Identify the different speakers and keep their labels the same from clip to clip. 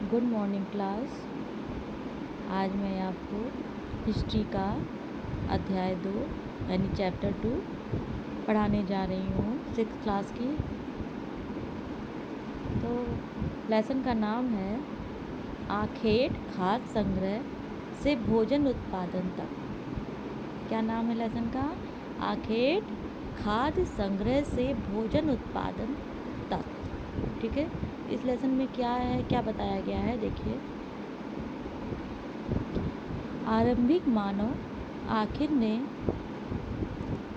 Speaker 1: Good morning class. आज मैं आपको हिस्ट्री का अध्याय 2 यानी चैप्टर 2 पढ़ाने जा रही हूँ 6th क्लास की। तो लेसन का नाम है आखेट खाद्य संग्रह से भोजन उत्पादन तक। क्या नाम है लेसन का? आखेट खाद्य संग्रह से भोजन उत्पादन तक। ठीक है, इस लेसन में क्या है, क्या बताया गया है, देखिए। आरंभिक मानव आखिर ने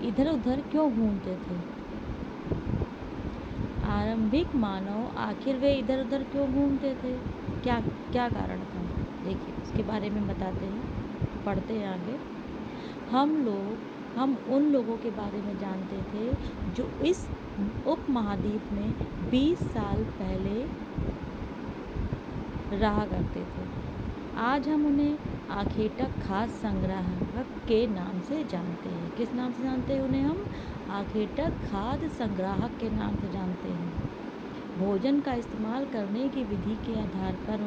Speaker 1: इधर उधर क्यों घूमते थे? आरंभिक मानव आखिर वे इधर उधर क्यों घूमते थे? क्या क्या कारण था? देखिए, इसके बारे में बताते हैं, पढ़ते हैं आगे। हम उन लोगों के बारे में जानते थे जो इस उपमहाद्वीप में 20 साल पहले रहा करते थे। आज हम उन्हें आखेटक खाद्य संग्राहक के नाम से जानते हैं। किस नाम से जानते हैं उन्हें? हम आखेटक खाद्य संग्राहक के नाम से जानते हैं। भोजन का इस्तेमाल करने की विधि के आधार पर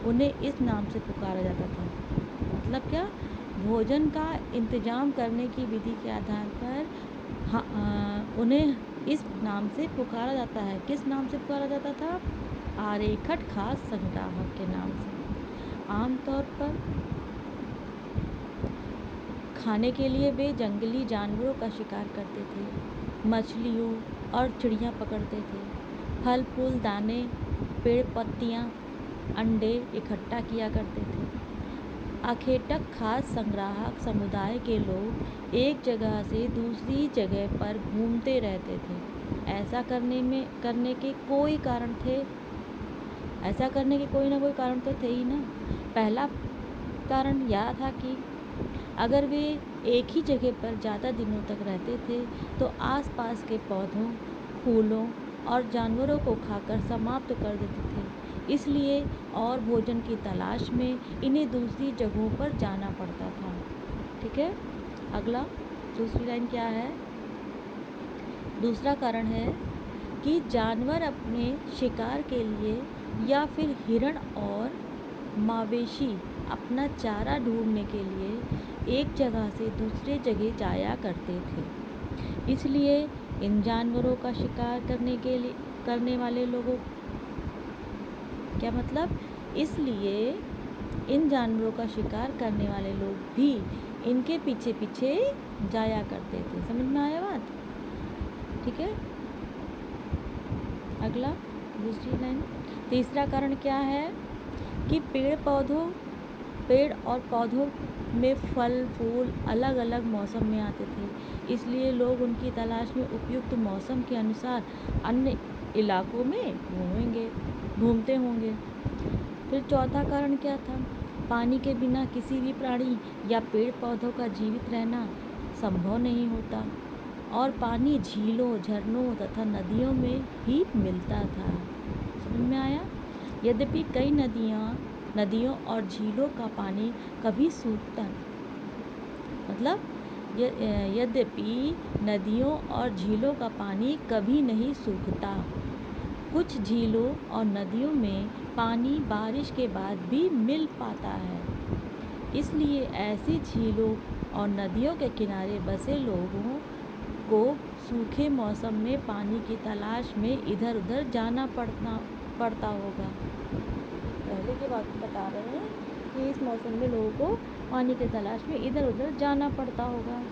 Speaker 1: उन्हें इस नाम से पुकारा जाता था। मतलब क्या? भोजन का इंतजाम करने की विधि के आधार पर उन्हें इस नाम से पुकारा जाता है। किस नाम से पुकारा जाता था? आखेटक खाद्य संग्राहक के नाम से। आमतौर पर खाने के लिए वे जंगली जानवरों का शिकार करते थे, मछलियों और चिड़िया पकड़ते थे, फल फूल, दाने, पेड़ पत्तियाँ, अंडे इकट्ठा किया करते थे। आखेटक खाद्य संग्राहक समुदाय के लोग एक जगह से दूसरी जगह पर घूमते रहते थे। ऐसा करने के कोई कारण थे। ऐसा करने के कोई ना कोई कारण तो थे ही ना। पहला कारण यह था कि अगर वे एक ही जगह पर ज़्यादा दिनों तक रहते थे तो आसपास के पौधों, फूलों और जानवरों को खाकर समाप्त कर देते थे। इसलिए और भोजन की तलाश में इन्हें दूसरी जगहों पर जाना पड़ता था। ठीक है, अगला दूसरी लाइन क्या है? दूसरा कारण है कि जानवर अपने शिकार के लिए या फिर हिरण और मवेशी अपना चारा ढूंढने के लिए एक जगह से दूसरे जगह जाया करते थे। इसलिए इन जानवरों का शिकार करने वाले लोगों, क्या मतलब? इसलिए इन जानवरों का शिकार करने वाले लोग भी इनके पीछे पीछे जाया करते थे। समझ में आया बात? ठीक है, अगला दूसरी लाइन। तीसरा कारण क्या है कि पेड़ और पौधों में फल फूल अलग अलग मौसम में आते थे। इसलिए लोग उनकी तलाश में उपयुक्त मौसम के अनुसार अन्य इलाकों में घूमते होंगे। फिर चौथा कारण क्या था? पानी के बिना किसी भी प्राणी या पेड़ पौधों का जीवित रहना संभव नहीं होता और पानी झीलों, झरनों तथा नदियों में ही मिलता था। समझ में आया? यद्यपि कई नदियों और झीलों का पानी कभी सूखता, मतलब यद्यपि नदियों और झीलों का पानी कभी नहीं सूखता। कुछ झीलों और नदियों में पानी बारिश के बाद भी मिल पाता है। इसलिए ऐसी झीलों और नदियों के किनारे बसे लोगों को सूखे मौसम में पानी की तलाश में इधर उधर जाना पड़ता होगा। पहले की बात बता रहे हैं कि इस मौसम में लोगों को पानी की तलाश में इधर उधर जाना पड़ता होगा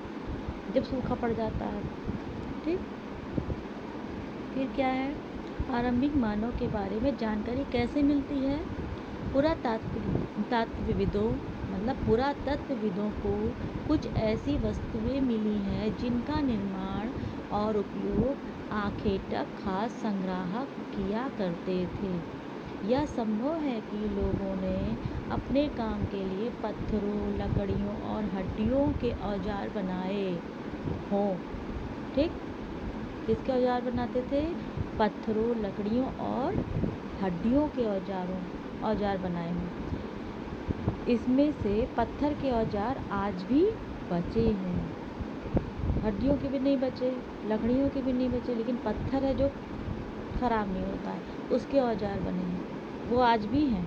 Speaker 1: जब सूखा पड़ जाता है। ठीक, फिर क्या है? आरंभिक मानव के बारे में जानकारी कैसे मिलती है? पुरातत्वविदों को कुछ ऐसी वस्तुएं मिली हैं जिनका निर्माण और उपयोग आखेटक खाद्य संग्राहक किया करते थे। यह संभव है कि लोगों ने अपने काम के लिए पत्थरों, लकड़ियों और हड्डियों के औजार बनाए हों। ठीक, किसके औजार बनाते थे? पत्थरों, लकड़ियों और हड्डियों के औजार बनाए हों। इसमें से पत्थर के औजार आज भी बचे हैं। हड्डियों के भी नहीं बचे, लकड़ियों के भी नहीं बचे, लेकिन पत्थर है जो खराब नहीं होता है, उसके औजार बने हैं। वो आज भी हैं।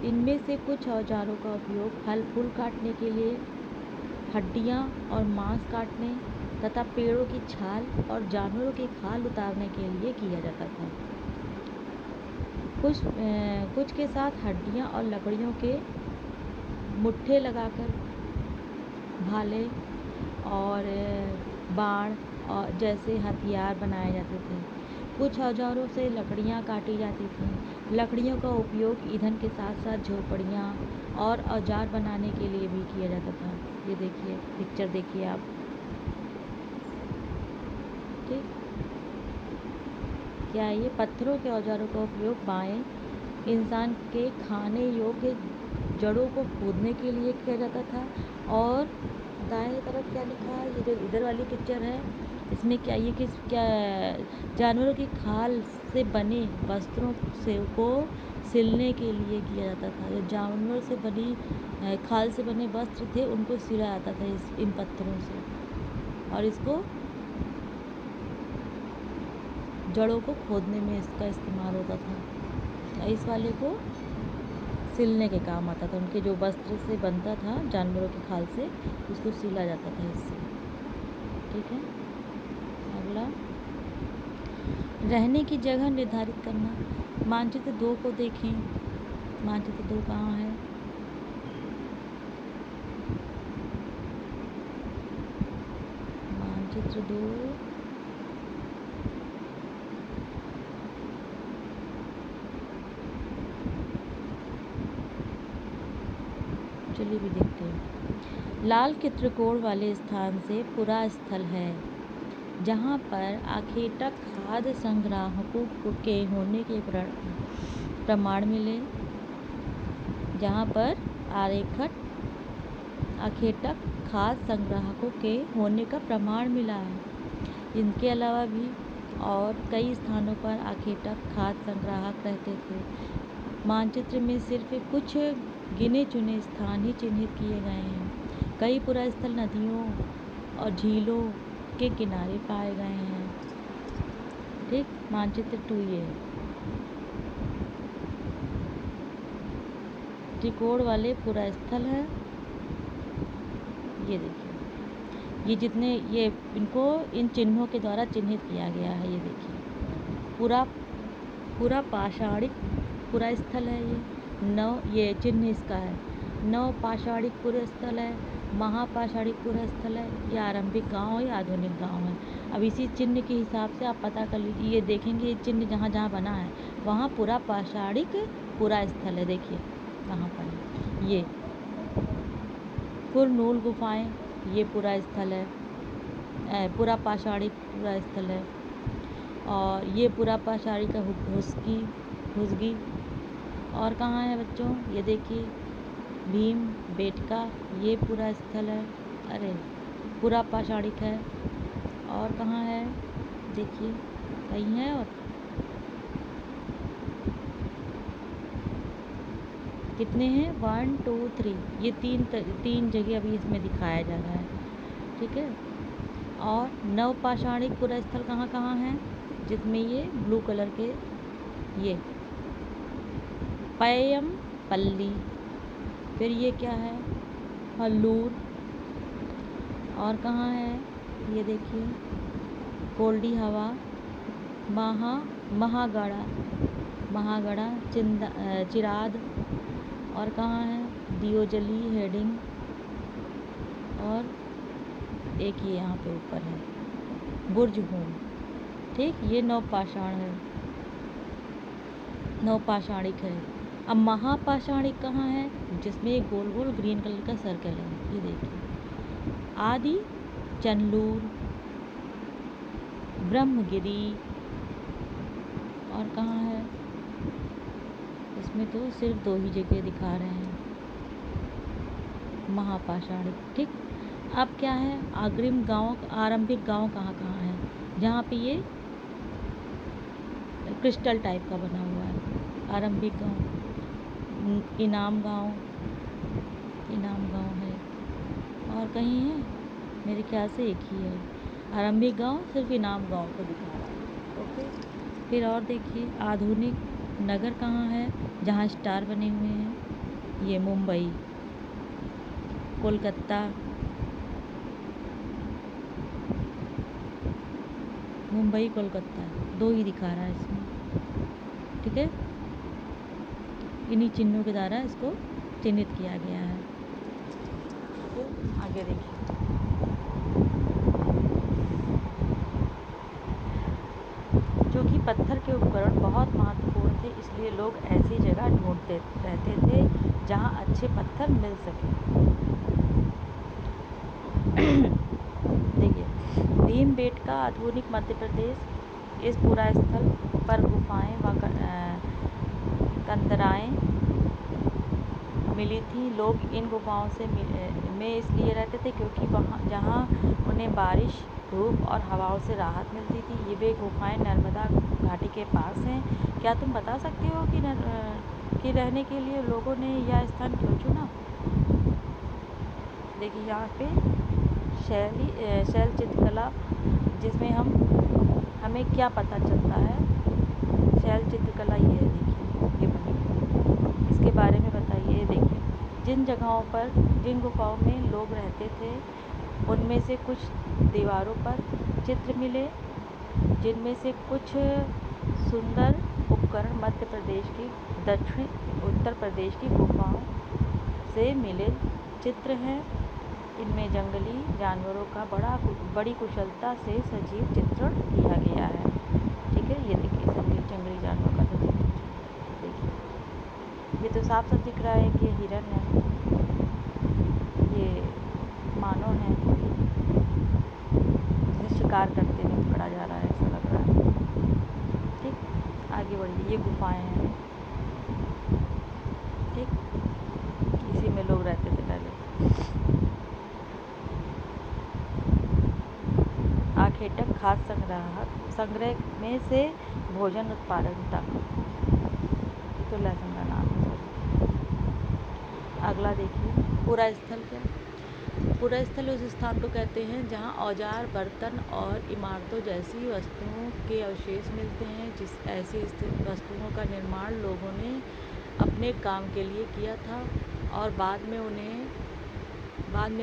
Speaker 1: इनमें से कुछ औजारों का उपयोग फल फूल काटने के लिए, हड्डियाँ और मांस काटने तथा पेड़ों की छाल और जानवरों की खाल उतारने के लिए किया जाता था। कुछ के साथ हड्डियाँ और लकड़ियों के मुट्ठे लगाकर भाले और बाण और जैसे हथियार बनाए जाते थे। कुछ औजारों से लकड़ियाँ काटी जाती थीं। लकड़ियों का उपयोग ईंधन के साथ साथ झोपड़ियाँ और औजार बनाने के लिए भी किया जाता था। ये देखिए, पिक्चर देखिए आप, ठीक। क्या है ये? पत्थरों के औजारों का उपयोग बाएं इंसान के खाने योग्य जड़ों को खोदने के लिए किया जाता था। और दाएं तरफ क्या लिखा है? ये जो इधर वाली पिक्चर है, इसमें क्या ये किस क्या जानवरों की खाल से बने वस्त्रों से को सिलने के लिए किया जाता था। जो जानवर से बनी खाल से बने वस्त्र थे उनको सिला जाता था इन पत्थरों से, और इसको जड़ों को खोदने में इसका इस्तेमाल होता था। इस वाले को सिलने के काम आता था। उनके जो वस्त्र से बनता था जानवरों की खाल से, उसको सिला जाता था इससे, ठीक है। अगला, रहने की जगह निर्धारित करना। मानचित्र 2 को देखें। मानचित्र 2 कहाँ है? मानचित्र 2 चलिए भी देखते हैं। लाल के त्रिकोण वाले स्थान से पुरा स्थल है, जहाँ पर आखेटक खाद्य संग्राहकों के होने के प्रमाण मिले। जहाँ पर आखेटक खाद्य संग्राहकों के होने का प्रमाण मिला है। इनके अलावा भी और कई स्थानों पर आखेटक खाद्य संग्राहक रहते थे। मानचित्र में सिर्फ कुछ गिने चुने स्थान ही चिन्हित किए गए हैं। कई पुरास्थल नदियों और झीलों के किनारे पाए गए हैं, ठीक। मानचित्र 2 ये है। त्रिकोण वाले पुरास्थल है, ये देखिए। ये जितने ये इनको इन चिन्हों के द्वारा चिन्हित किया गया है। ये देखिए, पूरा पाषाणिक पुरास्थल है। ये चिन्ह इसका है। नव पाषाणिक पुरास्थल है, महापाषाणिक पुरास्थल है, ये आरंभिक गांव है, आधुनिक गांव है। अब इसी चिन्ह के हिसाब से आप पता कर लीजिए। ये देखेंगे, ये चिन्ह जहाँ जहाँ बना है वहाँ पूरा पाषाणिक पुरास्थल है। देखिए कहाँ पर है। ये कुरनूल गुफाएं, ये पुरास्थल है, पूरा पाषाणिक पुरास्थल है। और ये पूरा पाषाणिक का हुसगी। और कहाँ है बच्चों? ये देखिए, भीम बेटका, ये पूरा स्थल है। अरे पूरा पाषाणिक है। और कहाँ है? देखिए कहीं है। और कितने हैं? 1 2 3, ये तीन जगह अभी इसमें दिखाया जा रहा है, ठीक है। और नव पाषाणिक पुरास्थल कहाँ कहाँ है? जिसमें ये ब्लू कलर के, ये पय्यम पल्ली, फिर ये क्या है? हल्लूर। और कहाँ है? ये देखिए, कोल्डी हवा, महागढ़ा, चिराद। और कहाँ है? दियोजली, हेडिंग। और एक ये यहाँ पे ऊपर है बुर्ज होम, ठीक। ये नवपाषाण है, नवपाषाणिक है। अब महापाषाणिक कहाँ है? जिसमें एक गोल गोल ग्रीन कलर का सर्कल है, ये देखिए। आदि चनलूर, ब्रह्मगिरी। और कहाँ है? इसमें तो सिर्फ 2 ही जगह दिखा रहे हैं महापाषाणिक, ठीक। अब क्या है? आरंभिक गांव कहाँ कहाँ है? जहाँ पे ये क्रिस्टल टाइप का बना हुआ है। आरंभिक गांव, इनाम गांव है। और कहीं है? मेरे ख्याल से एक ही है। आरंभिक गांव सिर्फ इनाम गांव को दिखा रहा है, ओके। फिर और देखिए, आधुनिक नगर कहाँ है जहाँ स्टार बने हुए हैं? ये मुंबई, कोलकाता, मुंबई कोलकाता, दो ही दिखा रहा है इसमें, ठीक है। इन्हीं चिन्हों के द्वारा इसको चिन्हित किया गया है। आगे देखिए, क्योंकि पत्थर के उपकरण बहुत महत्वपूर्ण थे, इसलिए लोग ऐसी जगह ढूंढते रहते थे जहां अच्छे पत्थर मिल सके। देखिए, भीमबेटका आधुनिक मध्य प्रदेश। इस पुरा स्थल पर गुफाएं व कंदराएं मिली थी। लोग इन गुफाओं में इसलिए रहते थे क्योंकि वहाँ जहाँ उन्हें बारिश, धूप और हवाओं से राहत मिलती थी। ये वे गुफाएं नर्मदा घाटी के पास हैं। क्या तुम बता सकते हो कि रहने के लिए लोगों ने यह स्थान क्यों चुना? देखिए, यहाँ पे शैल चित्रकला, जिसमें हमें क्या पता चलता है। शैल चित्रकला ये है, देखिए, ये बनी है। इसके बारे में बताइए। देखिए, जिन गुफाओं में लोग रहते थे उनमें से कुछ दीवारों पर चित्र मिले, जिनमें से कुछ सुंदर उपकरण मध्य प्रदेश की दक्षिण उत्तर प्रदेश की गुफाओं से मिले चित्र हैं। इनमें जंगली जानवरों का बड़ी कुशलता से सजीव चित्रण किया गया है, ठीक है। ये देखिए, जंगली जानवरों का सजीव चित्रण। देखिए, ये तो साफ साफ दिख रहा है कि ये हिरन है, ये मानव है, कोई जैसे शिकार करते हुए पकड़ा जा रहा है, ऐसा लग रहा है, ठीक। आगे बढ़िए, ये गुफाएं हैं, ठीक, इसी में लोग रहते थे पहले। आखेटक खाद्य संग्रह में से भोजन उत्पादन तक, तो लेसन का नाम है। अगला देखिए, पुरा स्थल क्या? पुरा स्थल उस स्थान को कहते हैं जहां औजार, बर्तन और इमारतों जैसी वस्तुओं के अवशेष मिलते हैं। ऐसी वस्तुओं का निर्माण लोगों ने अपने काम के लिए किया था और बाद में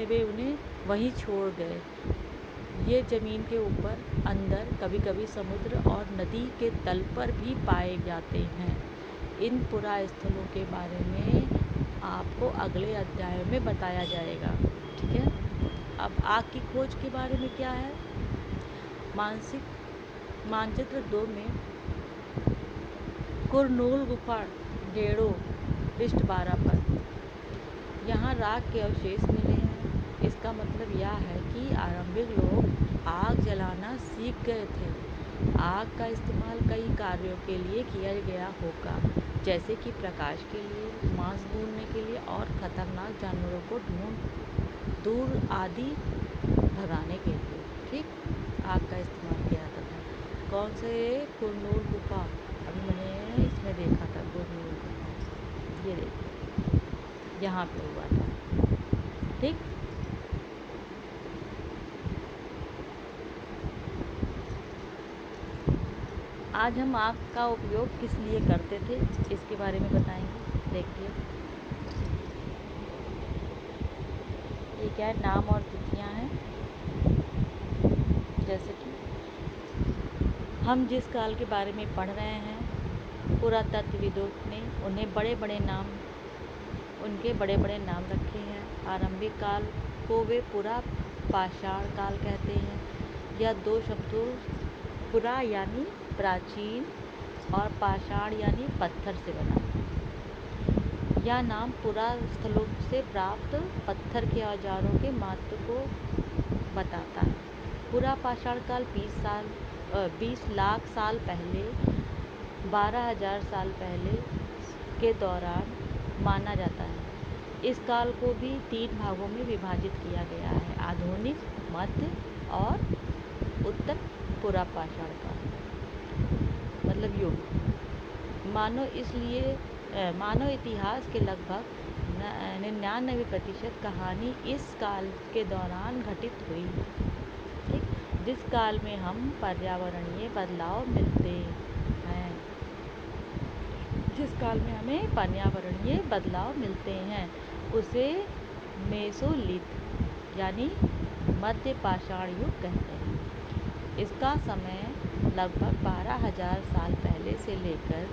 Speaker 1: वे उन्हें वहीं छोड़ गए। ये ज़मीन के ऊपर, अंदर, कभी कभी समुद्र और नदी के तल पर भी पाए जाते हैं। इन पुरा स्थलों के बारे में आपको अगले अध्याय में बताया जाएगा, ठीक है। अब आग की खोज के बारे में क्या है? मानचित्र 2 में कुरनूल गुफा, डेढ़ो, पृष्ठ 12 पर यहाँ राख के अवशेष मिले हैं। इसका मतलब यह है कि आरंभिक लोग आग जलाना सीख गए थे। आग का इस्तेमाल कई कार्यों के लिए किया गया होगा, जैसे कि प्रकाश के लिए, मांस ढूंढने के लिए और खतरनाक जानवरों को दूर आदि भगाने के लिए, ठीक। आग का इस्तेमाल किया जाता था। कौन से? कुरनूल गुफा, अभी मैंने इसमें देखा था, कुरनूल गुफा, ये देखिए, यहाँ पे हुआ था, ठीक। आज हम आग का उपयोग किस लिए करते थे, इसके बारे में बताएंगे। देखिए, ये क्या है? नाम और तिथियां हैं। जैसे कि हम जिस काल के बारे में पढ़ रहे हैं, पुरातत्वविदों ने उनके बड़े बड़े नाम रखे हैं। आरंभिक काल को वे पुरा पाषाण काल कहते हैं। यह दो शब्दों, पुरा यानी प्राचीन और पाषाण यानी पत्थर से बना। यह नाम पुरा स्थलों से प्राप्त पत्थर के औजारों के महत्व को बताता है। पुरा पाषाण काल 20 लाख साल पहले, 12,000 साल पहले के दौरान माना जाता है। इस काल को भी 3 भागों में विभाजित किया गया है: आधुनिक, मध्य और उत्तर पुरा पाषाण काल, मतलब युग। मानव इतिहास के लगभग 99% कहानी इस काल के दौरान घटित हुई, ठीक, जिस काल में हम पर्यावरणीय बदलाव मिलते हैं। जिस काल में हमें पर्यावरणीय बदलाव मिलते हैं उसे मेसोलिथ यानी मध्य पाषाण युग कहते हैं। इसका समय लगभग 12,000 साल पहले से लेकर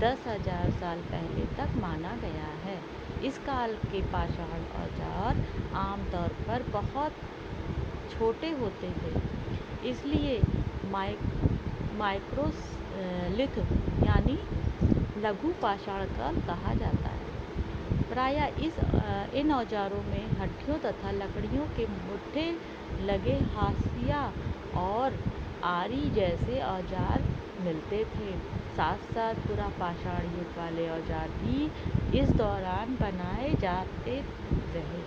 Speaker 1: 10,000 साल पहले तक माना गया है। इस काल के पाषाण औजार आमतौर पर बहुत छोटे होते थे, इसलिए माइक्रोलिथ यानी लघु पाषाण काल कहा जाता है। प्रायः इन औजारों में हड्डियों तथा लकड़ियों के मुट्ठे लगे हाशिया और आरी जैसे औजार मिलते थे। साथ साथ पूरा पाषाण युग वाले औजार भी इस दौरान बनाए जाते रहे।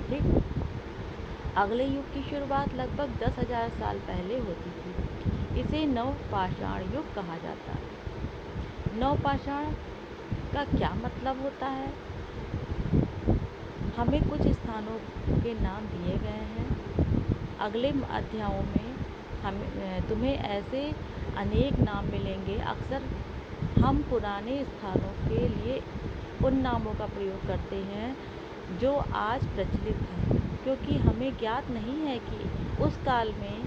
Speaker 1: ठीक, अगले युग की शुरुआत लगभग 10,000 साल पहले होती थी। इसे नवपाषाण युग कहा जाता है। नवपाषाण का क्या मतलब होता है? हमें कुछ स्थानों के नाम दिए गए हैं। अगले अध्यायों में तुम्हें ऐसे अनेक नाम मिलेंगे। अक्सर हम पुराने स्थानों के लिए उन नामों का प्रयोग करते हैं जो आज प्रचलित हैं, क्योंकि हमें ज्ञात नहीं है कि उस काल में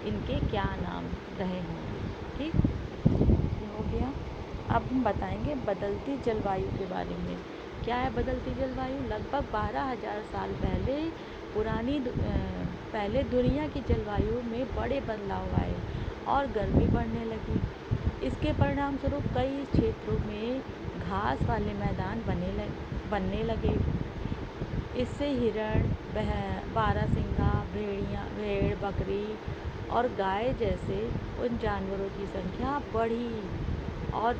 Speaker 1: इनके क्या नाम रहे होंगे। ठीक, ये हो गया। अब हम बताएंगे बदलती जलवायु के बारे में। क्या है बदलती जलवायु? लगभग 12,000 साल पहले दुनिया की जलवायु में बड़े बदलाव आए और गर्मी बढ़ने लगी। इसके परिणाम स्वरूप कई क्षेत्रों में घास वाले मैदान बनने लगे। इससे हिरण, बारहसिंगा, भेड़, बकरी और गाय जैसे उन जानवरों की संख्या बढ़ी और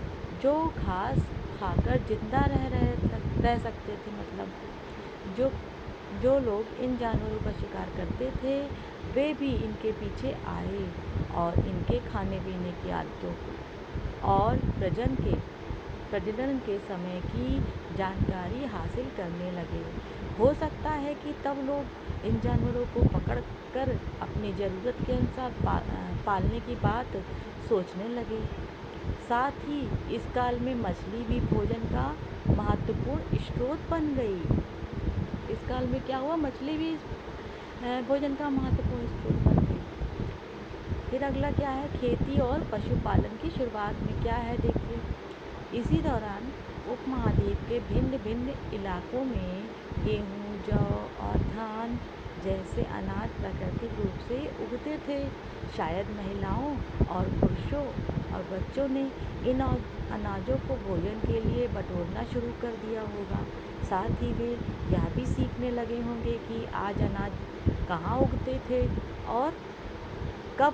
Speaker 1: जो घास खाकर जिंदा रह सकते थे, मतलब जो लोग इन जानवरों का शिकार करते थे वे भी इनके पीछे आए और इनके खाने पीने की आदतों और प्रजनन के समय की जानकारी हासिल करने लगे। हो सकता है कि तब लोग इन जानवरों को पकड़कर अपनी ज़रूरत के अनुसार पालने की बात सोचने लगे। साथ ही इस काल में मछली भी भोजन का महत्वपूर्ण स्रोत बन गई। इस काल में क्या हुआ? मछली भी भोजन का महत्वपूर्ण स्रोत बन गई। फिर अगला क्या है? खेती और पशुपालन की शुरुआत में क्या है देखिए। इसी दौरान उपमहाद्वीप के भिन्न भिन्न इलाकों में गेहूँ, जौ और धान जैसे अनाज प्राकृतिक रूप से उगते थे। शायद महिलाओं और पुरुषों और बच्चों ने इन अनाजों को भोजन के लिए बटोरना शुरू कर दिया होगा। साथ ही वे यह भी सीखने लगे होंगे कि आज अनाज कहाँ उगते थे और कब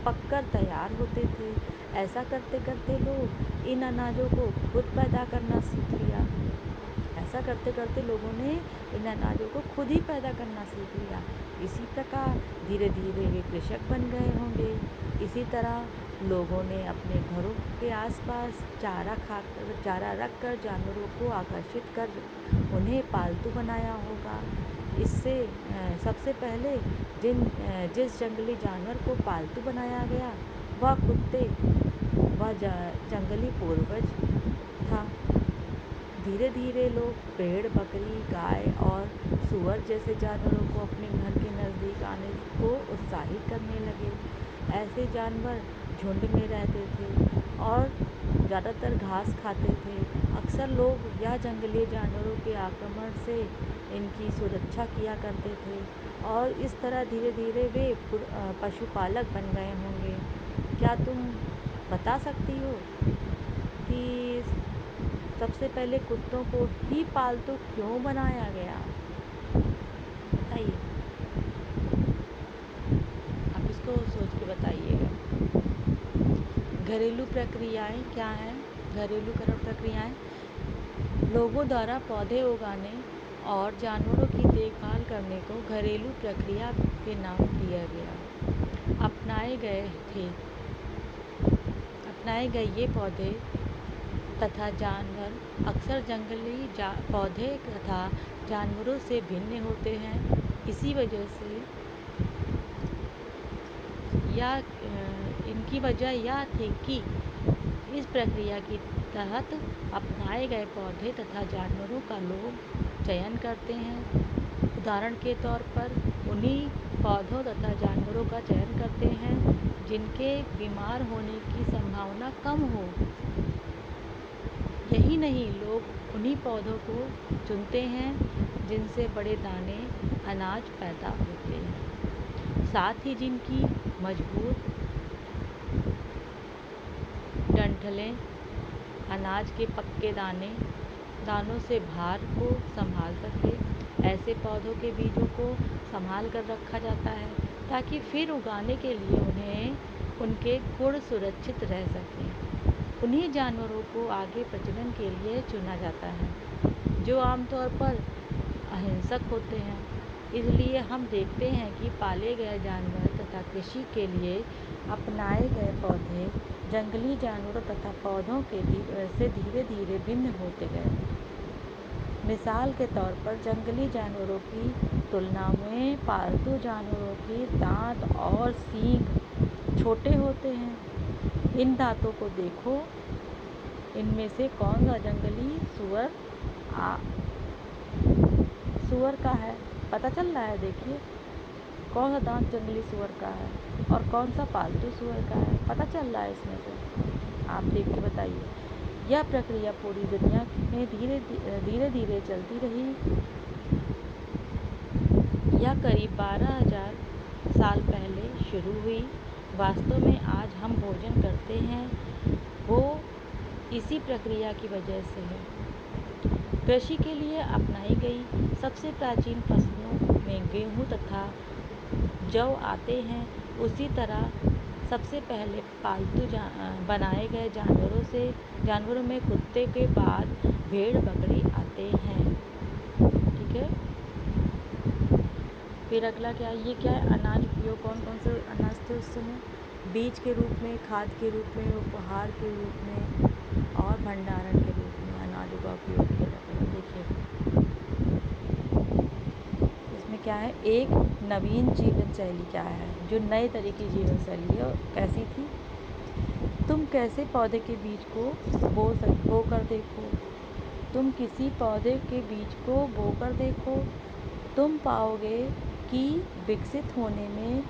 Speaker 1: पककर तैयार होते थे। ऐसा करते करते लोग इन अनाजों को खुद पैदा करना सीख लिया। ऐसा करते करते लोगों ने इन अनाजों को खुद ही पैदा करना सीख लिया। इसी प्रकार धीरे धीरे वे कृषक बन गए होंगे। इसी तरह लोगों ने अपने घरों के आसपास चारा रखकर जानवरों को आकर्षित कर उन्हें पालतू बनाया होगा। इससे सबसे पहले जिस जंगली जानवर को पालतू बनाया गया वह कुत्ते वह जंगली पूर्वज था। धीरे धीरे लोग भेड़, बकरी, गाय और सूअर जैसे जानवरों को अपने घर के नज़दीक आने को उत्साहित करने लगे। ऐसे जानवर झुंड में रहते थे और ज़्यादातर घास खाते थे। अक्सर लोग या जंगली जानवरों के आक्रमण से इनकी सुरक्षा किया करते थे और इस तरह धीरे धीरे वे पशुपालक बन गए होंगे। क्या तुम बता सकती हो कि सबसे पहले कुत्तों को ही पालतू क्यों बनाया गया? बताइए, आप इसको सोच के बताइएगा। घरेलू प्रक्रियाएं क्या हैं? घरेलू प्रक्रियाएं लोगों द्वारा पौधे उगाने और जानवरों की देखभाल करने को घरेलू प्रक्रिया के नाम दिया गया। अपनाए गए ये पौधे तथा जानवर अक्सर जंगली पौधे तथा जानवरों से भिन्न होते हैं। इसी वजह से इनकी वजह यह थी कि इस प्रक्रिया की तहत अपनाए गए पौधे तथा जानवरों का लोग चयन करते हैं। उदाहरण के तौर पर उन्हीं पौधों तथा जानवरों का चयन करते हैं जिनके बीमार होने की संभावना कम हो। यही नहीं, लोग उन्हीं पौधों को चुनते हैं जिनसे बड़े दाने अनाज पैदा होते हैं, साथ ही जिनकी मजबूत डंठलें अनाज के पक्के दानों से भार को संभाल सके। ऐसे पौधों के बीजों को संभाल कर रखा जाता है ताकि फिर उगाने के लिए उनके गुण सुरक्षित रह सकें। उन्हीं जानवरों को आगे प्रजनन के लिए चुना जाता है जो आमतौर पर अहिंसक होते हैं। इसलिए हम देखते हैं कि पाले गए जानवर तथा कृषि के लिए अपनाए गए पौधे जंगली जानवरों तथा पौधों से धीरे धीरे भिन्न होते गए। मिसाल के तौर पर जंगली जानवरों की तुलना में पालतू जानवरों के दांत और सींग छोटे होते हैं। इन दांतों को देखो, इनमें से कौन सा जंगली सुअर का है, पता चल रहा है। देखिए कौन सा दांत जंगली सुअर का है और कौन सा पालतू सुअर का है, पता चल रहा है इसमें से। आप देख के बताइए। यह प्रक्रिया पूरी दुनिया में धीरे धीरे चलती रही। यह करीब 12,000 साल पहले शुरू हुई। वास्तव में आज हम भोजन करते हैं वो इसी प्रक्रिया की वजह से है। कृषि के लिए अपनाई गई सबसे प्राचीन फसलों में गेहूँ तथा जौ आते हैं। उसी तरह सबसे पहले पालतू बनाए गए जानवरों में कुत्ते के बाद भेड़ बकरी आते हैं। ठीक है, फिर अगला क्या है, ये क्या है, अनाज उपयोग। कौन कौन से अनाज थे उस समय? बीज के रूप में, खाद के रूप में, उपहार के रूप में और भंडारण के रूप में अनाजों का उपयोग किया जाता है। देखिए इसमें क्या है, एक नवीन जीवन शैली क्या है, जो नए तरीके की जीवन शैली है। कैसी थी? तुम कैसे पौधे के बीज को बो कर देखो। तुम किसी पौधे के बीज को बो कर देखो, तुम पाओगे कि विकसित होने में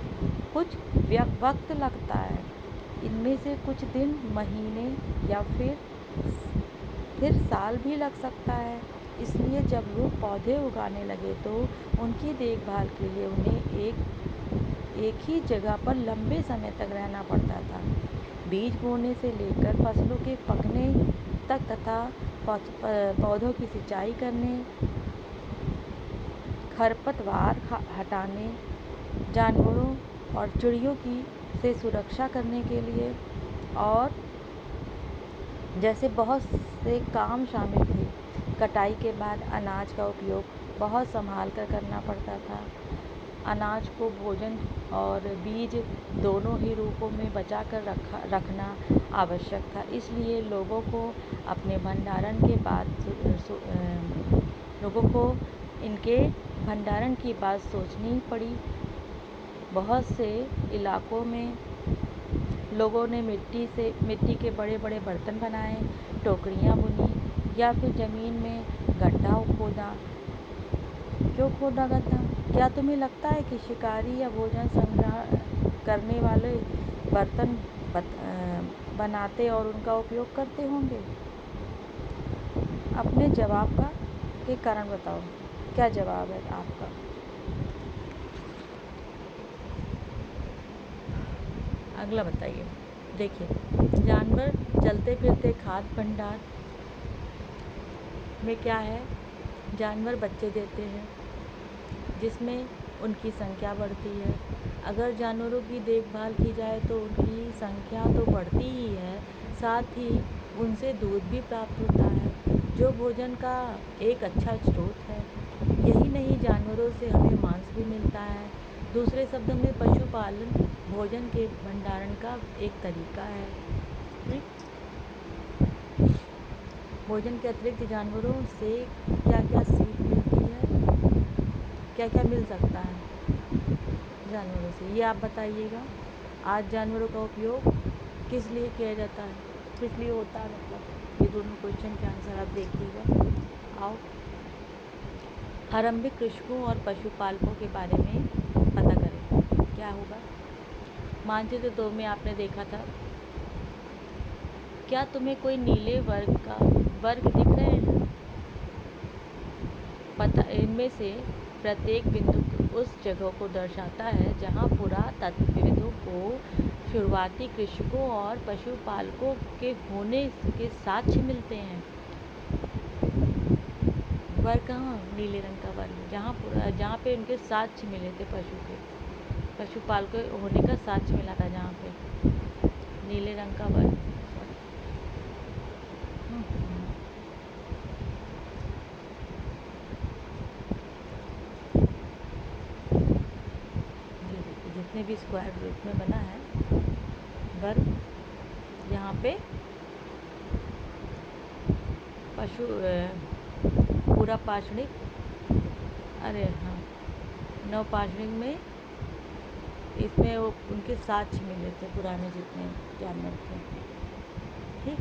Speaker 1: कुछ वक्त लगता है। इनमें से कुछ दिन, महीने या फिर साल भी लग सकता है। इसलिए जब लोग पौधे उगाने लगे तो उनकी देखभाल के लिए उन्हें एक ही जगह पर लंबे समय तक रहना पड़ता था। बीज बोने से लेकर फसलों के पकने तक तथा पौधों की सिंचाई करने, खरपतवार हटाने, जानवरों और चिड़ियों से सुरक्षा करने के लिए और जैसे बहुत से काम शामिल थे। कटाई के बाद अनाज का उपयोग बहुत संभाल कर करना पड़ता था। अनाज को भोजन और बीज दोनों ही रूपों में बचा कर रखना आवश्यक था। इसलिए लोगों को इनके भंडारण की बात सोचनी पड़ी। बहुत से इलाकों में लोगों ने मिट्टी के बड़े बड़े बर्तन बनाए, टोकरियाँ बुनी या फिर ज़मीन में गड्ढा खोदा। क्यों खोदा गड्ढा? क्या तुम्हें लगता है कि शिकारी या भोजन संग्रह करने वाले बर्तन बनाते और उनका उपयोग करते होंगे? अपने जवाब के कारण बताओ, क्या जवाब है आपका? अगला बताइए। देखिए, जानवर चलते फिरते खाद्य भंडार में क्या है, जानवर बच्चे देते हैं जिसमें उनकी संख्या बढ़ती है। अगर जानवरों की देखभाल की जाए तो उनकी संख्या तो बढ़ती ही है, साथ ही उनसे दूध भी प्राप्त होता है जो भोजन का एक अच्छा स्रोत है। यही नहीं, जानवरों से हमें मांस भी मिलता है। दूसरे शब्दों में पशुपालन भोजन के भंडारण का एक तरीका है। भोजन के अतिरिक्त जानवरों से क्या क्या सीख मिलती है, क्या क्या मिल सकता है जानवरों से, ये आप बताइएगा। आज जानवरों का उपयोग किस लिए किया जाता है, किस लिए होता है, मतलब दोनों क्वेश्चन के आंसर आप देखिएगा। आओ आरंभिक कृषकों और पशुपालकों के बारे में पता करें। क्या होगा? मानचित्र 2 में आपने देखा था, क्या तुम्हें कोई नीले वर्ग दिख रहे हैं? पता इनमें से प्रत्येक बिंदु उस जगह को दर्शाता है जहां पुरातत्वविदों को शुरुआती कृषकों और पशुपालकों के होने के साक्ष्य मिलते हैं। वर्ग कहाँ? नीले रंग का वर्ग, जहाँ पे उनके साक्ष्य मिले थे, पशुपालकों होने का साक्ष्य मिला था, जहाँ पे नीले रंग का वर्ग। जितने भी स्क्वायर रूप में बना है वर्ग, यहाँ पे पूरा पाषाणिक, नवपाषाणिक में इसमें वो उनके साक्ष्य मिले थे, पुराने जितने जानवर थे। ठीक,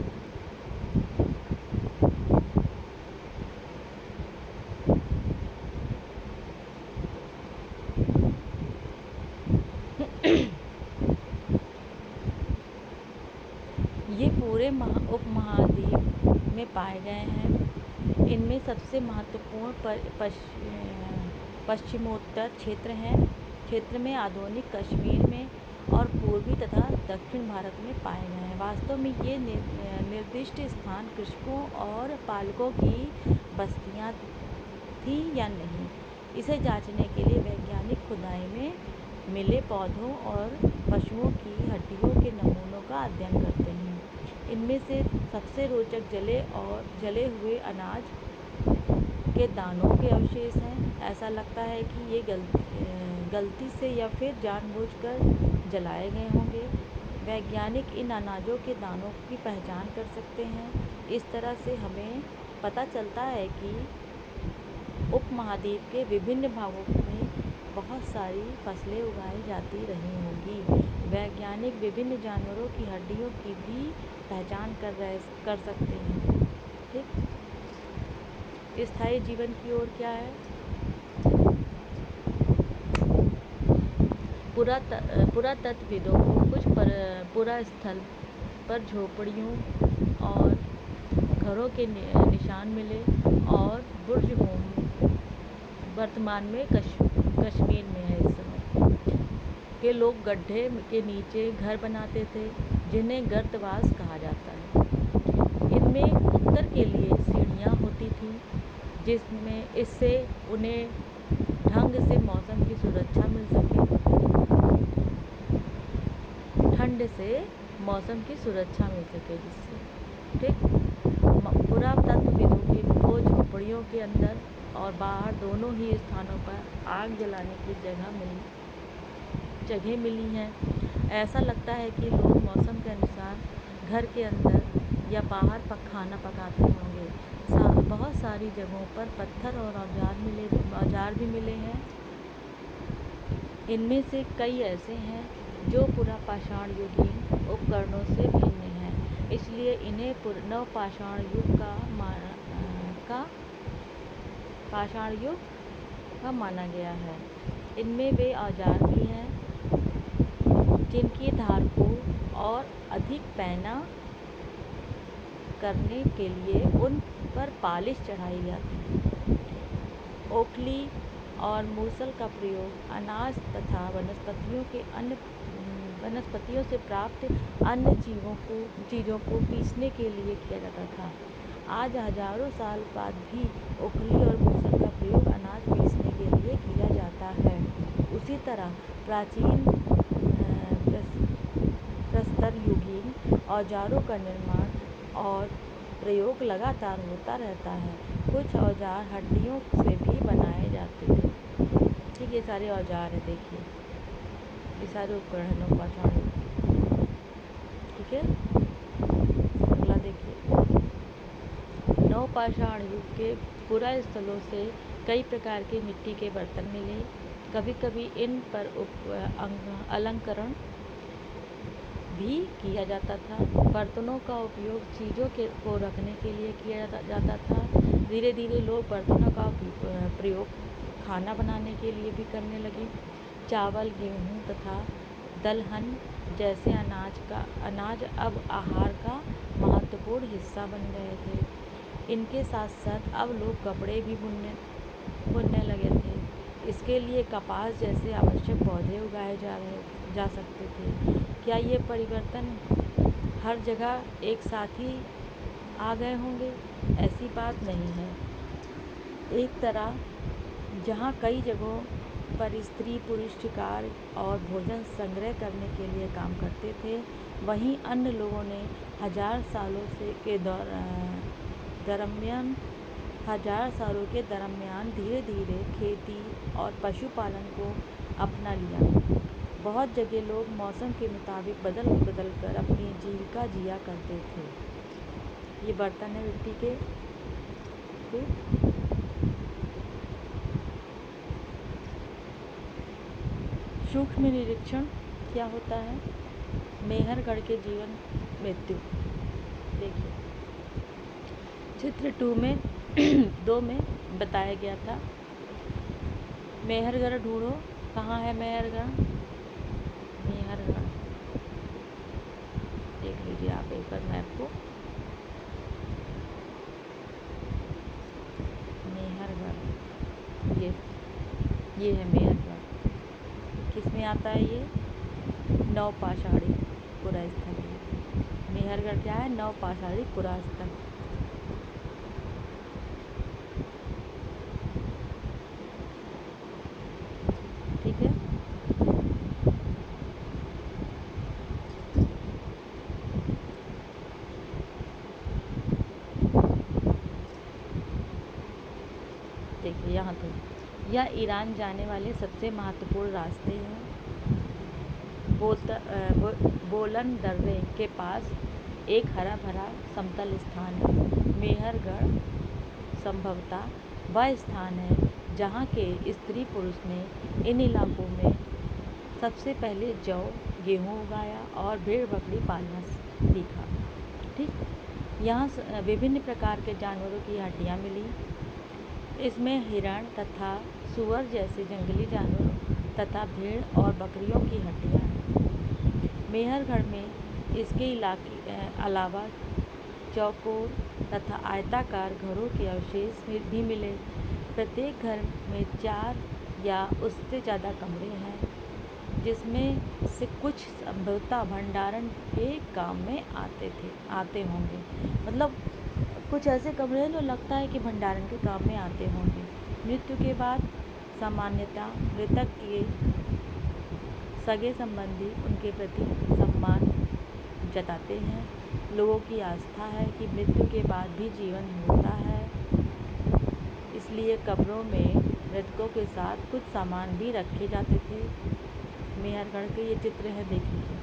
Speaker 1: ये पूरे उपमहाद्वीप में पाए गए हैं। इनमें सबसे महत्वपूर्ण पश्चिमोत्तर क्षेत्र में आधुनिक कश्मीर में और पूर्वी तथा दक्षिण भारत में पाए गए हैं। वास्तव में ये निर्दिष्ट स्थान कृषकों और पालकों की बस्तियां थी या नहीं, इसे जांचने के लिए वैज्ञानिक खुदाई में मिले पौधों और पशुओं की हड्डियों के नमूनों का अध्ययन करते हैं। इनमें से सबसे रोचक जले हुए अनाज के दानों के अवशेष हैं। ऐसा लगता है कि ये गलती से या फिर जानबूझकर जलाए गए होंगे। वैज्ञानिक इन अनाजों के दानों की पहचान कर सकते हैं। इस तरह से हमें पता चलता है कि उपमहाद्वीप के विभिन्न भागों में बहुत सारी फसलें उगाई जाती रही होंगी। वैज्ञानिक विभिन्न जानवरों की हड्डियों की भी पहचान कर सकते हैं। ठीक, स्थायी जीवन की ओर क्या है? पुरातत्वविदों को कुछ पुरा स्थल पर झोपड़ियों और घरों के निशान मिले और बुर्ज वर्तमान में कश्मीर में है। इस समय के लोग गड्ढे के नीचे घर बनाते थे, जिन्हें गर्तवास कहा जाता है। इनमें उत्तर के लिए सीढ़ियाँ होती थीं, जिसमें इससे उन्हें ढंग से मौसम की सुरक्षा मिल सके, ठंड से मौसम की सुरक्षा मिल सके जिससे। ठीक, पुरातत्वविदों को झोपड़ियों के अंदर और बाहर दोनों ही स्थानों पर आग जलाने की जगह मिली हैं। ऐसा लगता है कि लोग मौसम के अनुसार घर के अंदर या बाहर खाना पकाते होंगे। बहुत सारी जगहों पर पत्थर और औजार भी मिले हैं। इनमें से कई ऐसे हैं जो पुरापाषाण युगीन उपकरणों से भिन्न हैं, इसलिए इन्हें नवपाषाण युग का पाषाण युग का माना गया है। इनमें वे औजार भी हैं जिनकी धार को और अधिक पैना करने के लिए उन पर पालिश चढ़ाई जाती है। ओखली और मूसल का प्रयोग अनाज तथा वनस्पतियों से प्राप्त अन्य चीज़ों को पीसने के लिए किया जाता था। आज हजारों साल बाद भी ओखली और मूसल का प्रयोग अनाज पीसने के लिए किया जाता है। उसी तरह प्राचीन प्रस्तर युगीन औजारों का निर्माण और प्रयोग लगातार होता रहता है। कुछ औजार हड्डियों से भी बनाए जाते थे। ठीक, ये सारे औजार हैं, देखिए ये सारे उपकरण हैं नवपाषाण युग के। ठीक है, अगला देखिए। नवपाषाण युग के पुरा स्थलों से कई प्रकार के मिट्टी के बर्तन मिले। कभी कभी इन पर अलंकरण भी किया जाता था। बर्तनों का उपयोग चीज़ों को रखने के लिए किया जाता था। धीरे धीरे लोग बर्तनों का प्रयोग खाना बनाने के लिए भी करने लगे। चावल, गेहूँ तथा दलहन जैसे अनाज अब आहार का महत्वपूर्ण हिस्सा बन गए थे। इनके साथ साथ अब लोग कपड़े भी बुनने लगे थे। इसके लिए कपास जैसे आवश्यक पौधे उगाए जा सकते थे। क्या ये परिवर्तन हर जगह एक साथ ही आ गए होंगे? ऐसी बात नहीं है। एक तरह जहाँ कई जगहों पर स्त्री पुरुष शिकार और भोजन संग्रह करने के लिए काम करते थे, वहीं अन्य लोगों ने हजार सालों के दरमियान धीरे धीरे खेती और पशुपालन को अपना लिया। बहुत जगह लोग मौसम के मुताबिक बदल कर अपनी जीविका जिया करते थे। ये बर्तन है मिट्टी के। सूक्ष्म निरीक्षण क्या होता है? मेहरगढ़ के जीवन मृत्यु। देखिए चित्र 2 में बताया गया था। मेहरगढ़ ढूंढो, कहाँ है मेहरगढ़? मेहरगढ़ देख लीजिए आप एक बार मैप को। मेहरगढ़ ये है मेहरगढ़। किस में आता है ये? नवपाषाणी पुरास्थल है। मेहरगढ़ क्या है? नवपाषाणी पुरास्थल। ठीक है। देखिए यहाँ तो यह ईरान जाने वाले सबसे महत्वपूर्ण रास्ते हैं। बोलन दर्रे के पास एक हरा भरा समतल स्थान है। मेहरगढ़ संभवतः वह स्थान है जहाँ के स्त्री पुरुष ने इन इलाकों में सबसे पहले जौ गेहूँ उगाया और भेड़ बकरी पालना सीखा। ठीक, यहाँ विभिन्न प्रकार के जानवरों की हड्डियाँ मिली। इसमें हिरण तथा सूअर जैसे जंगली जानवरों तथा भेड़ और बकरियों की हड्डियाँ हैं। मेहरगढ़ में इसके अलावा चौकोर तथा आयताकार घरों के अवशेष भी मिले। प्रत्येक घर में 4 या उससे ज़्यादा कमरे हैं, जिसमें से कुछ संभवतः भंडारण के काम में आते होंगे। मतलब कुछ ऐसे कमरे हैं जो लगता है कि भंडारण के काम में आते होंगे। मृत्यु के बाद सामान्यतः मृतक के सगे संबंधी उनके प्रति सम्मान जताते हैं। लोगों की आस्था है कि मृत्यु के बाद भी जीवन होता है, इसलिए कब्रों में मृतकों के साथ कुछ सामान भी रखे जाते थे। मेहरगढ़ के ये चित्र है, देख लीजिए।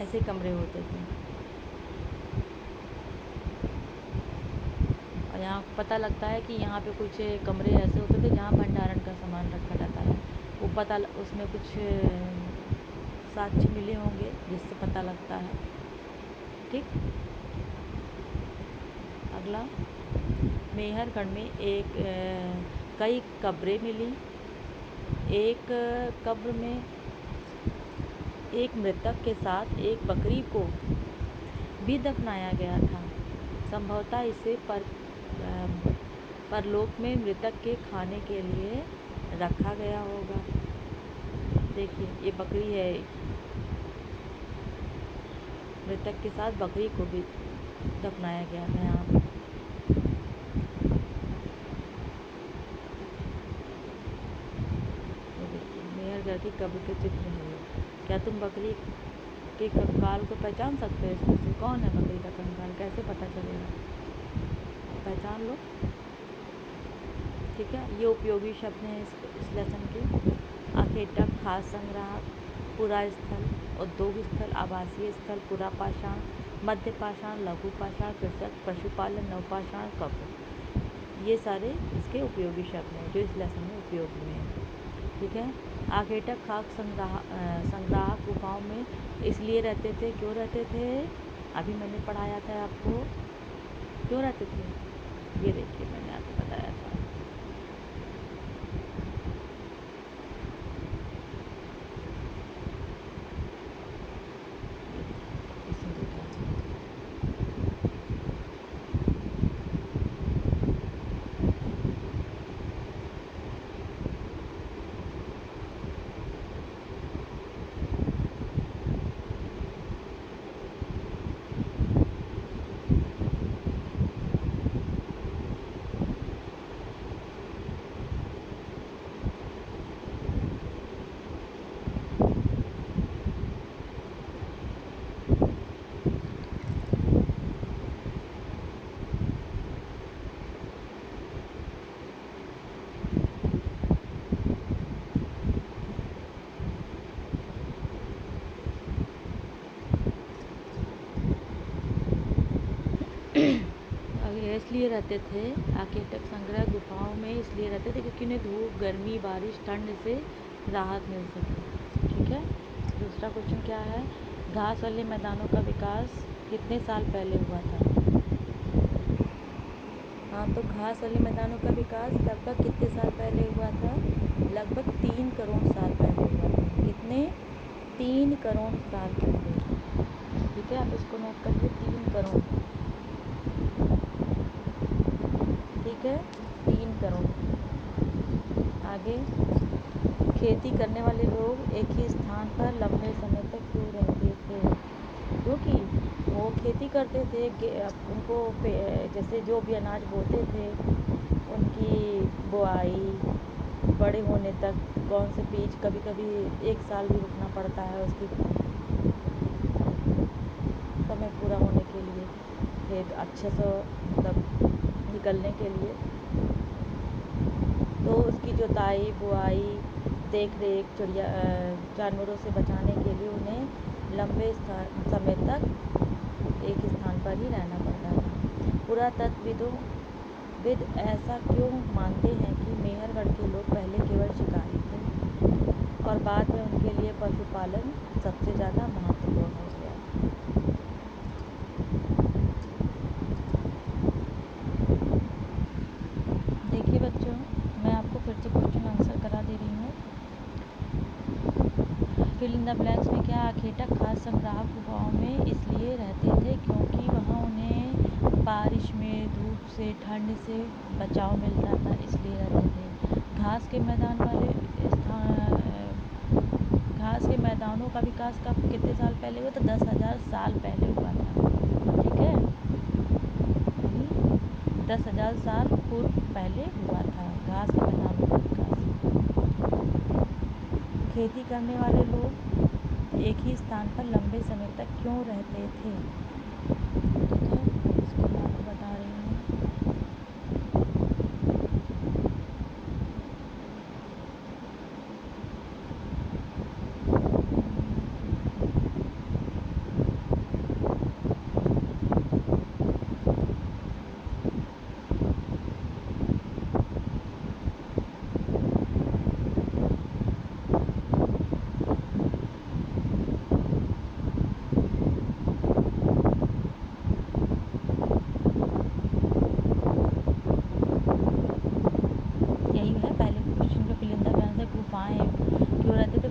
Speaker 1: ऐसे कमरे होते थे और यहाँ पता लगता है कि यहाँ पे कुछ कमरे ऐसे होते थे जहाँ भंडारण का सामान रखा जाता है। वो उसमें कुछ साक्ष्य मिले होंगे जिससे पता लगता है। ठीक, अगला मेहरगढ़ में कई कब्रें मिली। एक कब्र में एक मृतक के साथ एक बकरी को भी दफनाया गया था। संभवतः इसे परलोक में मृतक के खाने के लिए रखा गया होगा। देखिए ये बकरी है, मृतक के साथ बकरी को भी दफनाया गया था यहाँ पर। देखिए मेहरगढ़ की कब्र के चित्र है। क्या तुम बकरी के कंकाल को पहचान सकते हो? इसमें से कौन है बकरी का कंकाल? कैसे पता चलेगा? पहचान लो। ठीक है, ये उपयोगी शब्द हैं इस लेसन के। आखेटक, खास संग्राहक, पुरा स्थल, उद्योग स्थल, आवासीय स्थल, पुरा पाषाण, मध्य पाषाण, लघु पाषाण, कृषक, पशुपालन, नवपाषाण, कब्र। ये सारे इसके उपयोगी शब्द हैं जो इस लेसन में उपयोग में हैं। ठीक है। आखेटक खाक संग्राहक गुफाओं में इसलिए रहते थे, क्यों रहते थे? अभी मैंने पढ़ाया था आपको, क्यों रहते थे? ये देखिए मैंने आपको बताया था। इसमें देखा इसलिए रहते थे आखेटक संग्रह गुफाओं में, इसलिए रहते थे क्योंकि उन्हें धूप, गर्मी, बारिश, ठंड से राहत मिल सके। ठीक है। दूसरा क्वेश्चन क्या है? घास वाले मैदानों का विकास कितने साल पहले हुआ था? हाँ, तो घास वाले मैदानों का विकास लगभग कितने साल पहले हुआ था? लगभग 3 करोड़ साल पहले हुआ था। कितने? 3 करोड़ साल पहले। ठीक है, आप इसको नोट करिए, 3 करोड़। ठीक है, 3 करोड़। आगे, खेती करने वाले लोग एक ही स्थान पर लंबे समय तक क्यों रहते थे? क्योंकि वो खेती करते थे, उनको जैसे जो भी अनाज बोते थे, उनकी बुआई बड़े होने तक कौन से बीज, कभी कभी 1 साल भी रुकना पड़ता है उसकी समय पूरा होने के लिए, खेत अच्छे से मतलब निकलने के लिए। तो उसकी जुताई, बुआई, देख रेख, चिड़िया जानवरों से बचाने के लिए उन्हें लंबे समय तक एक स्थान पर ही रहना पड़ता था। पुरातत्वविद ऐसा क्यों मानते हैं कि मेहरगढ़ के लोग पहले केवल शिकारी थे और बाद में उनके लिए पशुपालन सबसे ज़्यादा महत्वपूर्ण हो गया? देखिए बच्चों, मैं आपको फिर से क्वेश्चन आंसर करा दे रही हूँ। फिल इन द ब्लैंक्स में क्या? आखेटक खास संग्राहक गुफाओं में इसलिए रहते थे क्योंकि वहाँ उन्हें बारिश में, धूप से, ठंड से बचाव मिलता था, इसलिए रहते थे। घास के मैदानों का विकास कब, कितने साल पहले हुआ? तो 10,000 साल पहले हुआ था। ठीक है, 10,000 साल पूर्व पहले हुआ था घास के मैदानों का विकास। खेती करने वाले लोग एक ही स्थान पर लंबे समय तक क्यों रहते थे? ठीक है, इसको मैं आपको बता रही हूँ।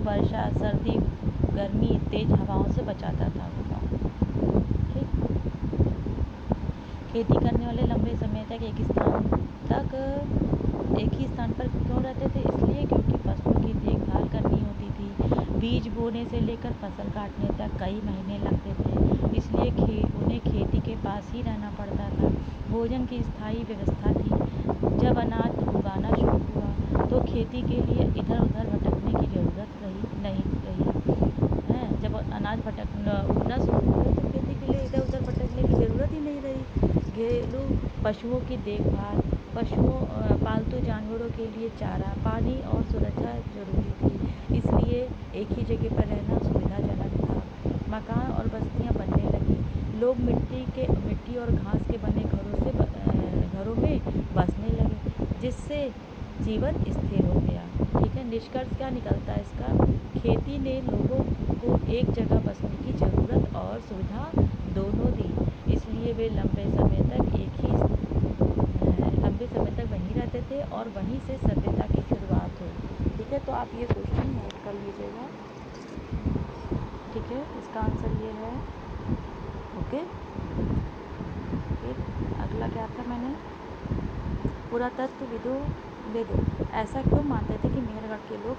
Speaker 1: वर्षा, सर्दी, गर्मी, तेज हवाओं से बचाता था गुफाओं। ठीक। खेती करने वाले लंबे समय तक एक ही स्थान पर क्यों रहते थे? इसलिए क्योंकि फसलों की देखभाल करनी होती थी। बीज बोने से लेकर फसल काटने तक कई महीने लगते थे, इसलिए उन्हें खेती के पास ही रहना पड़ता था। भोजन की स्थायी व्यवस्था थी। जब अनाज उगाना शुरू हुआ तो खेती के लिए इधर उधर भटकने की ज़रूरत नहीं रही है। जब अनाज उगना शुरू हुआ तो खेती के लिए इधर उधर भटकने की ज़रूरत ही नहीं रही। घरेलू पशुओं की देखभाल, पालतू जानवरों के लिए चारा, पानी और सुरक्षा जरूरी थी, इसलिए एक ही जगह पर रहना सुविधाजनक था। मकान और बस्तियां बनने लगी। लोग मिट्टी और घास के बने घरों में बसने लगे, जिससे जीवन स्थिर हो गया। ठीक है। है। निष्कर्ष क्या निकलता है इसका? खेती ने लोगों को एक जगह बसने की ज़रूरत और सुविधा दोनों दी, इसलिए वे लंबे समय तक वहीं रहते थे और वहीं से सभ्यता की शुरुआत हुई। ठीक है, तो आप ये क्वेश्चन नोट कर लीजिएगा। ठीक है, इसका आंसर ये है। ओके, फिर अगला क्या था? मैंने पुरातत्वविद ऐसा क्यों मानते थे कि मेहरगढ़ के लोग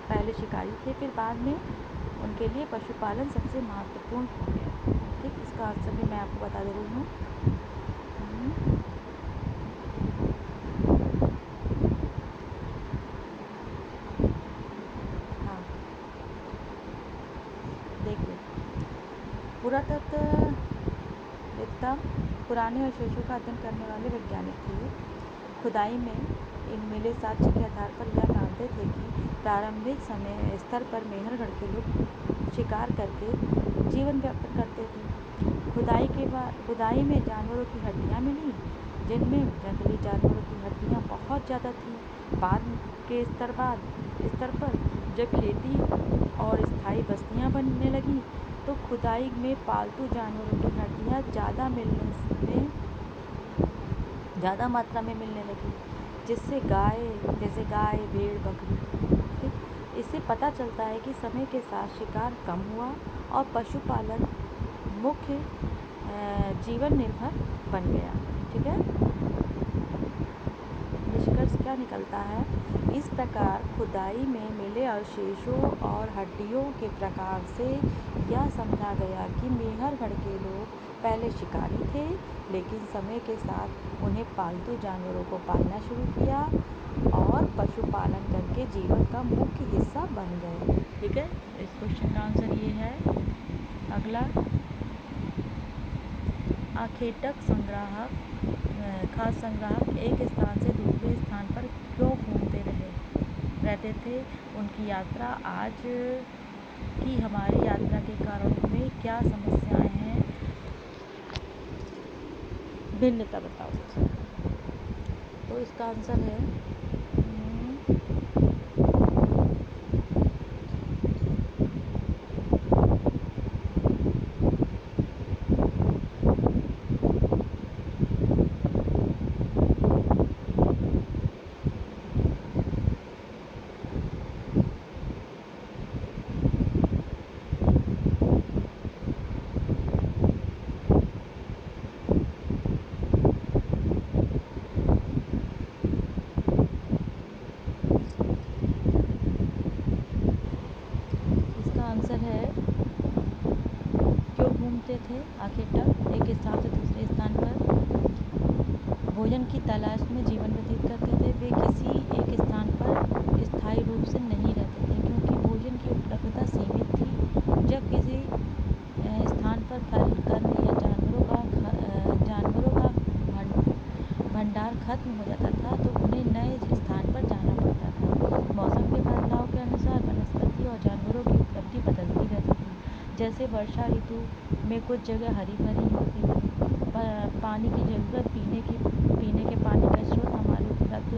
Speaker 1: पहले शिकारी थे, फिर बाद में उनके लिए पशुपालन सबसे महत्वपूर्ण हो गया। ठीक, इसका आंसर भी मैं आपको बता दे रही हूँ। हाँ, देखिए, पुरातत्वविद्ता पुराने अवशेषों का अध्ययन करने वाले वैज्ञानिक थे। खुदाई में इन मिले साक्ष्य के आधार पर यह मानते थे कि प्रारंभिक समय स्तर पर मेहरगढ़ के लोग शिकार करके जीवन यापन करते थे। खुदाई में जानवरों की हड्डियाँ मिली, जिनमें जंगली जानवरों की हड्डियाँ बहुत ज़्यादा थीं। बाद के स्तर पर जब खेती और स्थायी बस्तियाँ बनने लगी, तो खुदाई में पालतू जानवरों की हड्डियाँ ज़्यादा मात्रा में मिलने लगी, जैसे गाय, भेड़, बकरी। ठीक, इससे पता चलता है कि समय के साथ शिकार कम हुआ और पशुपालन मुख्य जीवन निर्भर बन गया। ठीक है, निष्कर्ष क्या निकलता है? इस प्रकार खुदाई में मिले अवशेषों और हड्डियों के प्रकार से यह समझा गया कि मेहरगढ़ के लोग पहले शिकारी थे, लेकिन समय के साथ उन्हें पालतू जानवरों को पालना शुरू किया और पशुपालन करके जीवन का मुख्य हिस्सा बन गए। ठीक है, इस क्वेश्चन का आंसर ये है। अगला, आखेटक खाद्य संग्राहक एक स्थान से दूसरे स्थान पर क्यों घूमते रहते थे? उनकी यात्रा आज की हमारी यात्रा के कारणों में क्या समस्याएं हैं? भिन्नता बताओ। तो इसका आंसर है क्यों घूमते थे आखेटक एक स्थान से दूसरे स्थान पर भोजन की तलाश में जीवन व्यतीत करते थे। वे किसी एक स्थान पर स्थायी रूप से नहीं रहते थे, क्योंकि भोजन की उपलब्धता सीमित थी। जब किसी स्थान पर फल, कन्द या जानवरों का भंडार खत्म हो जाता था, तो उन्हें नए स्थान पर जाना पड़ता था। मौसम के बदलाव के अनुसार वनस्पति और जानवरों की उपलब्धि बदलती रहती थी। जैसे वर्षा ऋतु में कुछ जगह हरी भरी होती थी, पानी की ज़रूरत पीने के पानी का स्रोत हमारे उपलब्ध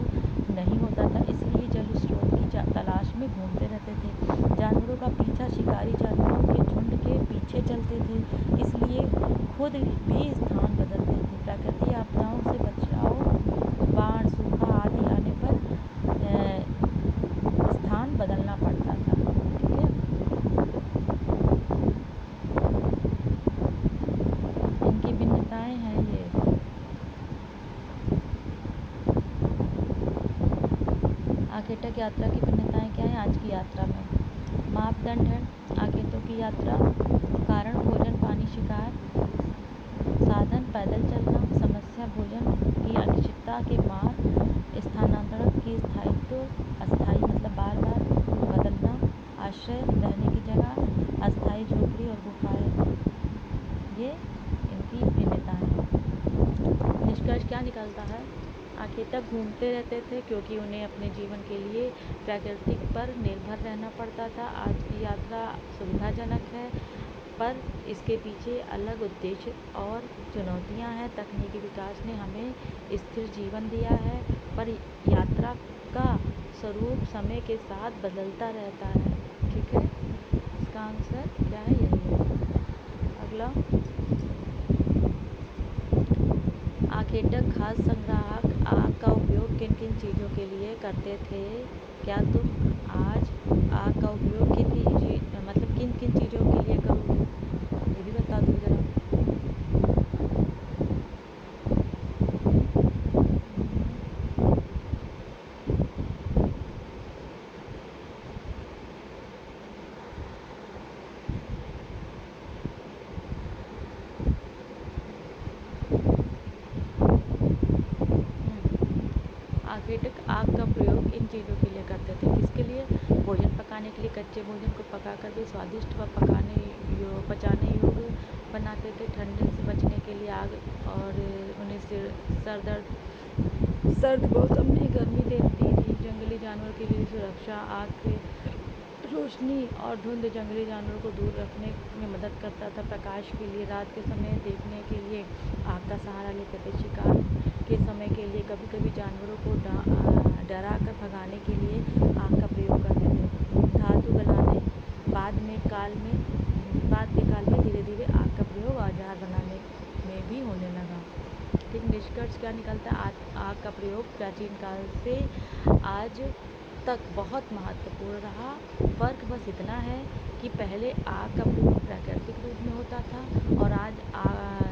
Speaker 1: नहीं होता था, इसलिए जल स्रोत की तलाश में घूमते रहते थे। जानवरों का पीछा शिकारी जानवरों के झुंड के पीछे चलते थे, इसलिए खुद भी स्थान बदलते थे। प्राकृतिक आपदाओं से बचाव, बाढ़, सूखा आदि आने पर स्थान बदलना पड़ता था। ठीक है, इनकी भिन्नताएं हैं ये। आखेटक यात्रा की भिन्नताएं क्या है आज की यात्रा में? मापदंड है आखेटों की यात्रा। कारण भोजन, पानी, शिकार। साधन पैदल चलना। समस्या भोजन की अनिश्चितता के मार। स्थानांतरण की स्थायित्व, अस्थायी मतलब बार बार बदलना। आश्रय रहने की जगह, अस्थायी झोपड़ी और गुफाएं। ये इनकी भिन्नताएं हैं। निष्कर्ष क्या निकलता है? आखेटक घूमते रहते थे क्योंकि उन्हें अपने जीवन के लिए प्रकृति पर निर्भर रहना पड़ता था। आज की यात्रा सुविधाजनक है, पर इसके पीछे अलग उद्देश्य और चुनौतियां हैं। तकनीकी विकास ने हमें स्थिर जीवन दिया है, पर यात्रा का स्वरूप समय के साथ बदलता रहता है। ठीक है, इसका आंसर क्या है, यही है। अगला, आखेटक खाद्य संग्राहक आग का उपयोग किन किन चीज़ों के लिए करते थे? क्या तुम आज आग का उपयोग किन किन चीज़ों के लिए करोगे, ये भी बता दो जरा। आखेटक आग का प्रयोग इन चीज़ों के लिए करते थे, किसके लिए? भोजन पकाने के लिए। कच्चे भोजन को पकाकर भी स्वादिष्ट व पचाने योग्य बनाते थे। ठंड से बचने के लिए आग, और उन्हें सर्द मौसम में गर्मी देती थी। जंगली जानवर के लिए सुरक्षा, आग के रोशनी और धुंध जंगली जानवरों को दूर रखने में मदद करता था। प्रकाश के लिए, रात के समय देखने के लिए आग का सहारा लेते थे। शिकार के समय के लिए कभी कभी जानवरों को डरा कर भगाने के लिए आग का प्रयोग करते थे। धातु गलाने, बाद के काल में धीरे धीरे आग का प्रयोग औजार बनाने में भी होने लगा। ठीक, निष्कर्ष क्या निकलता है? आग का प्रयोग प्राचीन काल से आज तक बहुत महत्वपूर्ण रहा। फ़र्क बस इतना है कि पहले आग का प्रयोग प्राकृतिक रूप में होता था और आज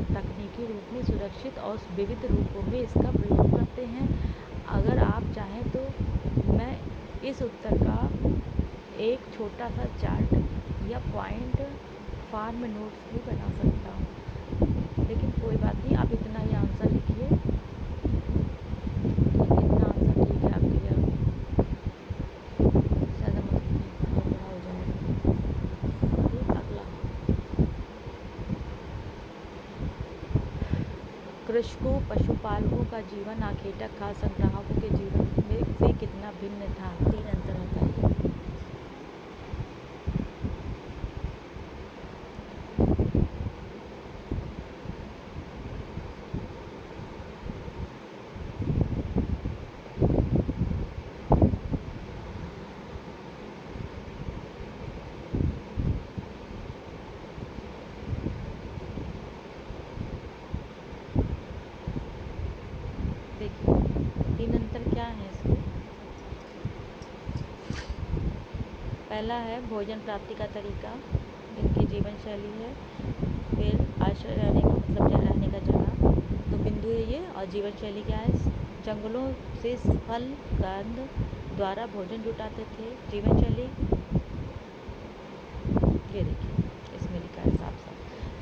Speaker 1: तकनीकी रूप में सुरक्षित और विविध रूपों में इसका प्रयोग करते हैं। अगर आप चाहें तो मैं इस उत्तर का एक छोटा सा चार्ट या पॉइंट फॉर्म में नोट्स भी बना सकता हूँ, लेकिन कोई बात नहीं, आप इतना ही आंसर लिखिए। इतना आंसर ठीक है आपके लिए, ज़्यादा मत लिखिए, बहुत बड़ा हो जाएगा। ठीक, अगला, कृषकों पशुपालकों का जीवन आखेटक खाद्य संग्राहकों के जीवन में से कितना भिन्न था? 3 अंतर बताइए। देखिए 3 अंतर क्या है इसके। पहला है भोजन प्राप्ति का तरीका, इनकी जीवन शैली है। फिर आश्रय रहने का मतलब रहने का जगह, तो बिंदु है ये। और जीवन शैली क्या है? जंगलों से फल कंद द्वारा भोजन जुटाते थे। जीवन शैली ये देखिए, इसमें लिखा है साफ साफ,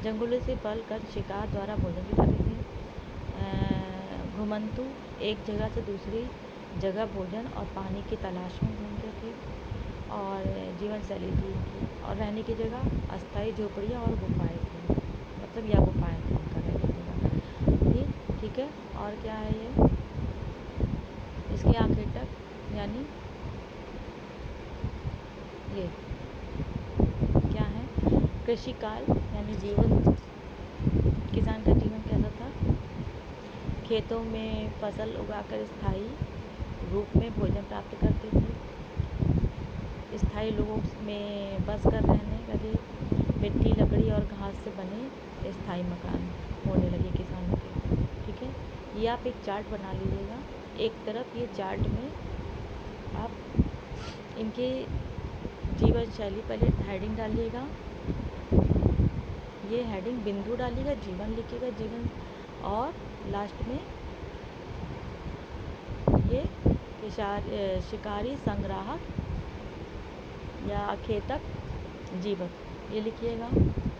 Speaker 1: जंगलों से फल कंद शिकार द्वारा भोजन जुटाते थे। घुमंतु, एक जगह से दूसरी जगह भोजन और पानी की तलाश में घूमते थे। और जीवन शैली थी इनकी, और रहने की जगह अस्थायी झोपड़ियाँ और गुफाएं थी, मतलब या गुफाएं थी इनका रहने की जगह। ठीक है, और क्या है ये इसके आखेटक, यानी ये क्या है? कृषि काल, यानी जीवन, किसान का जीवन कैसा था? खेतों में फसल उगाकर स्थायी रूप में भोजन प्राप्त करते थे। स्थायी लोगों में बस कर रहने लगे। मिट्टी, लकड़ी और घास से बने स्थायी मकान होने लगे किसानों के। ठीक है, ये आप एक चार्ट बना लीजिएगा। एक तरफ ये चार्ट में आप इनके जीवन शैली, पहले हेडिंग डालिएगा, ये हेडिंग बिंदु डालिएगा, जीवन लिखिएगा, जीवन, और लास्ट में ये शिकारी संग्राहक या आखेटक जीवन, ये लिखिएगा।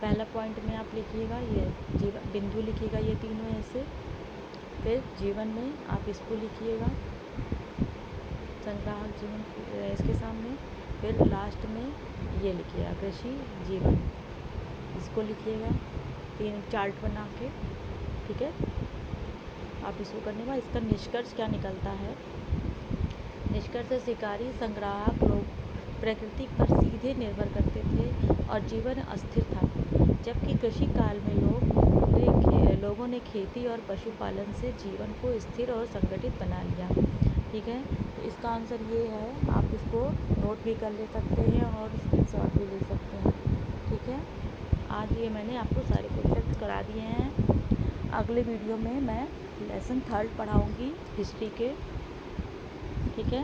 Speaker 1: पहला पॉइंट में आप लिखिएगा ये जीवन, बिंदु लिखिएगा ये तीनों ऐसे। फिर जीवन में आप इसको लिखिएगा, संग्राहक जीवन इसके सामने। फिर लास्ट में ये लिखिएगा कृषि जीवन, इसको लिखिएगा 3 चार्ट बना के। ठीक है, आप इसको करने के बाद इसका निष्कर्ष क्या निकलता है? निष्कर्ष है, शिकारी संग्राहक लोग प्रकृति पर सीधे निर्भर करते थे और जीवन अस्थिर था, जबकि कृषि काल में लोगों ने खेती और पशुपालन से जीवन को स्थिर और संगठित बना लिया। ठीक है, तो इसका आंसर ये है, आप इसको नोट भी कर ले सकते हैं और स्क्रीनशॉट भी ले सकते हैं। ठीक है, आज ये मैंने आपको सारे क्वेश्चन करा दिए हैं। अगले वीडियो में मैं लेसन 3 पढ़ाऊँगी हिस्ट्री के। ठीक है।